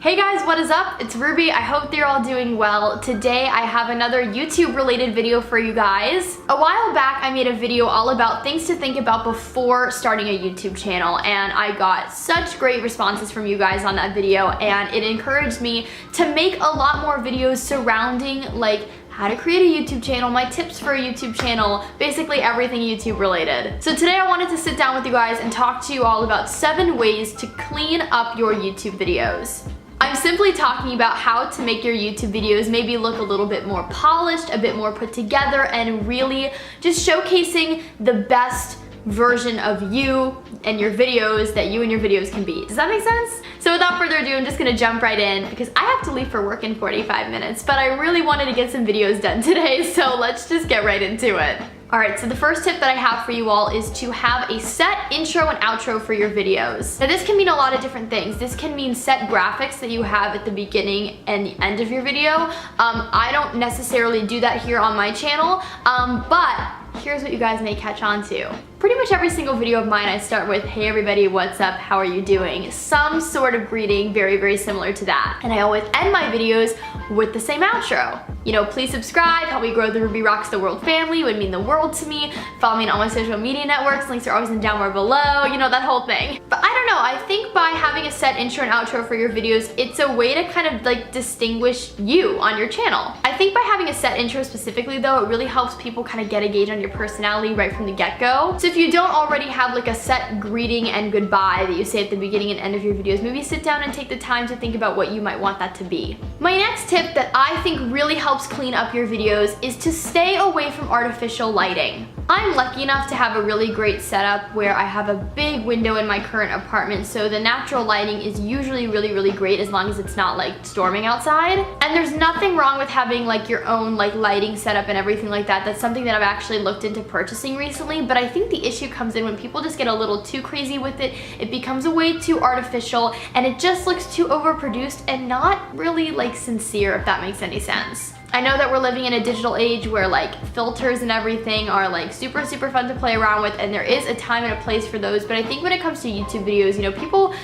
Hey guys, what is up? It's Ruby. I hope you're all doing well. Today I have another YouTube related video for you guys. A while back I made a video all about things to think about before starting a YouTube channel, and I got such great responses from you guys on that video, and it encouraged me to make a lot more videos surrounding like how to create a YouTube channel, my tips for a YouTube channel, basically everything YouTube related. So today I wanted to sit down with you guys and talk to you all about 7 ways to clean up your YouTube videos. I'm simply talking about how to make your YouTube videos maybe look a little bit more polished, a bit more put together, and really just showcasing the best version of you and your videos that you and your videos can be. Does that make sense? So without further ado, I'm just gonna jump right in because I have to leave for work in 45 minutes, but I really wanted to get some videos done today, so let's just get right into it. Alright, so the first tip that I have for you all is to have a set intro and outro for your videos. Now this can mean a lot of different things. This can mean set graphics that you have at the beginning and the end of your video. I don't necessarily do that here on my channel, but here's what you guys may catch on to. Pretty much every single video of mine I start with, hey everybody, what's up, how are you doing? Some sort of greeting very, very similar to that. And I always end my videos with the same outro. You know, please subscribe, help me grow the Ruby Rocks the World family, it would mean the world to me. Follow me on all my social media networks, links are always in down below, you know, that whole thing. But I don't know, I think by having a set intro and outro for your videos, it's a way to kind of like distinguish you on your channel. I think by having a set intro specifically though, it really helps people kind of get a gauge on your personality right from the get-go. So if you don't already have like a set greeting and goodbye that you say at the beginning and end of your videos, maybe sit down and take the time to think about what you might want that to be. My next tip that I think really helps clean up your videos is to stay away from artificial lighting. I'm lucky enough to have a really great setup where I have a big window in my current apartment, so the natural lighting is usually really great as long as it's not like storming outside. And there's nothing wrong with having like your own like lighting setup and everything like that. That's something that I've actually looked into purchasing recently, but I think the issue comes in when people just get a little too crazy with it. It becomes a way too artificial and it just looks too overproduced and not really like sincere, if that makes any sense. I know that we're living in a digital age where like filters and everything are like super fun to play around with, and there is a time and a place for those, but I think when it comes to YouTube videos, you know, people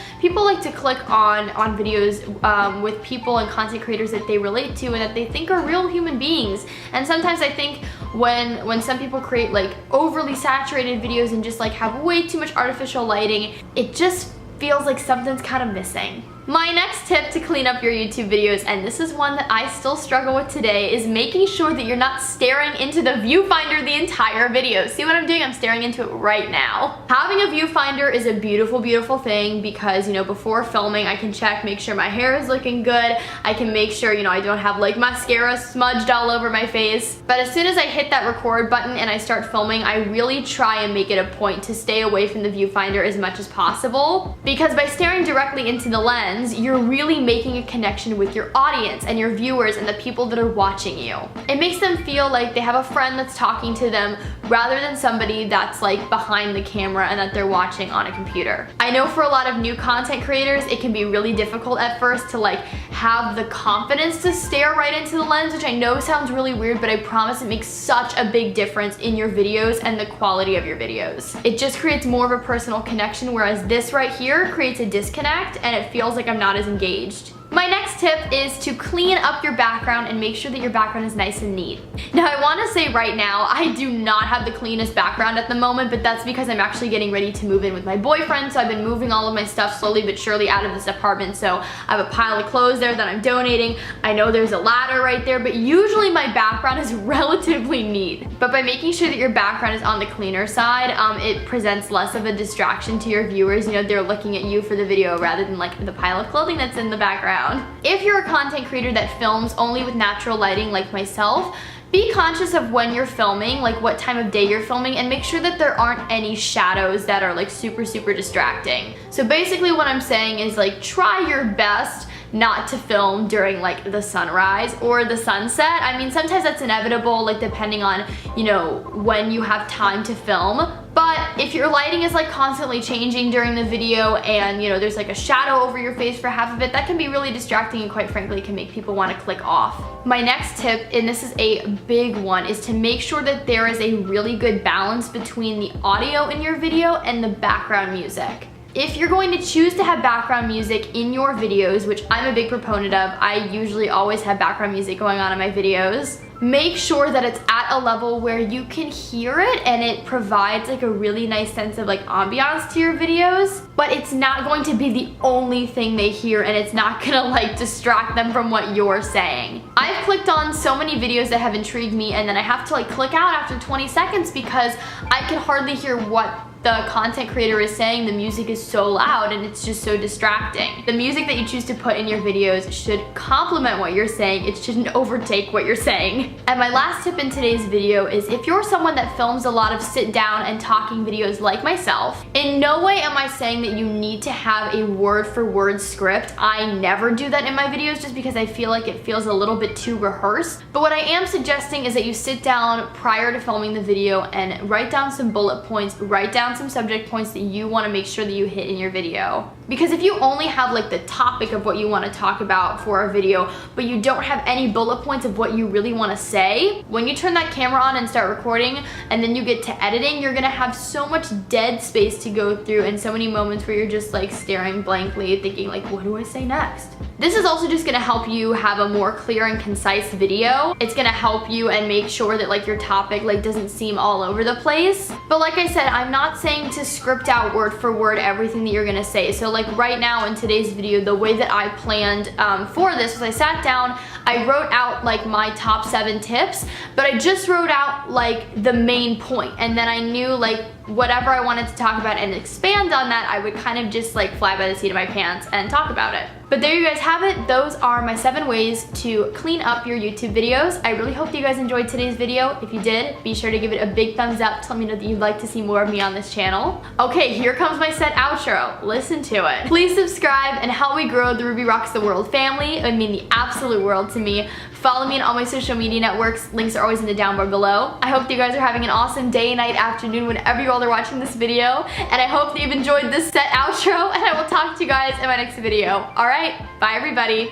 like to click on videos with people and content creators that they relate to and that they think are real human beings. And sometimes I think when some people create like overly saturated videos and just like have way too much artificial lighting, it just feels like something's kind of missing. My next tip to clean up your YouTube videos, and this is one that I still struggle with today, is making sure that you're not staring into the viewfinder the entire video. See what I'm doing? I'm staring into it right now. Having a viewfinder is a beautiful thing because, you know, before filming I can check, make sure my hair is looking good. I can make sure, you know, I don't have like mascara smudged all over my face. But as soon as I hit that record button and I start filming, I really try and make it a point to stay away from the viewfinder as much as possible, because by staring directly into the lens, you're really making a connection with your audience and your viewers and the people that are watching you. It makes them feel like they have a friend that's talking to them rather than somebody that's like behind the camera and that they're watching on a computer. I know for a lot of new content creators, it can be really difficult at first to like have the confidence to stare right into the lens, which I know sounds really weird, but I promise it makes such a big difference in your videos and the quality of your videos. It just creates more of a personal connection, whereas this right here creates a disconnect and it feels like I'm not as engaged. My next tip is to clean up your background and make sure that your background is nice and neat. Now I want to say right now, I do not have the cleanest background at the moment, but that's because I'm actually getting ready to move in with my boyfriend, so I've been moving all of my stuff slowly but surely out of this apartment, so I have a pile of clothes there that I'm donating. I know there's a ladder right there, but usually my background is relatively neat. But by making sure that your background is on the cleaner side, it presents less of a distraction to your viewers. You know, they're looking at you for the video rather than like the pile of clothing that's in the background. If you're a content creator that films only with natural lighting like myself, be conscious of when you're filming, like what time of day you're filming, and make sure that there aren't any shadows that are like super distracting. So basically what I'm saying is like try your best not to film during like the sunrise or the sunset. I mean, sometimes that's inevitable, like depending on, you know, when you have time to film. But if your lighting is like constantly changing during the video and, you know, there's like a shadow over your face for half of it, that can be really distracting and quite frankly can make people want to click off. My next tip, and this is a big one, is to make sure that there is a really good balance between the audio in your video and the background music. If you're going to choose to have background music in your videos, which I'm a big proponent of, I usually always have background music going on in my videos, make sure that it's at a level where you can hear it and it provides like a really nice sense of like ambiance to your videos, but it's not going to be the only thing they hear and it's not gonna like distract them from what you're saying. I've clicked on so many videos that have intrigued me and then I have to like click out after 20 seconds because I can hardly hear what the content creator is saying. The music is so loud and it's just so distracting. The music that you choose to put in your videos should complement what you're saying. It shouldn't overtake what you're saying. And my last tip in today's video is if you're someone that films a lot of sit down and talking videos like myself, in no way am I saying that you need to have a word for word script. I never do that in my videos just because I feel like it feels a little bit too rehearsed. But what I am suggesting is that you sit down prior to filming the video and write down some bullet points, write down some subject points that you want to make sure that you hit in your video. Because if you only have like the topic of what you want to talk about for a video, but you don't have any bullet points of what you really want to say, when you turn that camera on and start recording and then you get to editing, you're gonna have so much dead space to go through and so many moments where you're just like staring blankly thinking like, what do I say next? This is also just gonna help you have a more clear and concise video. It's gonna help you and make sure that like your topic like doesn't seem all over the place. But like I said, I'm not saying to script out word for word everything that you're gonna say. So like right now in today's video, the way that I planned for this was I sat down, I wrote out like my top 7 tips, but I just wrote out like the main point, and then I knew like whatever I wanted to talk about and expand on that, I would kind of just like fly by the seat of my pants and talk about it. But there you guys have it. Those are my 7 ways to clean up your YouTube videos. I really hope that you guys enjoyed today's video. If you did, be sure to give it a big thumbs up to let me know that you'd like to see more of me on this channel. Okay, here comes my set outro. Listen to it. Please subscribe and help me grow the Ruby Rocks the World family. It would mean the absolute world to me. Follow me on all my social media networks. Links are always in the down bar below. I hope that you guys are having an awesome day, night, afternoon, whenever you all are watching this video. And I hope that you've enjoyed this set outro, and I will talk to you guys in my next video. Alright, bye everybody.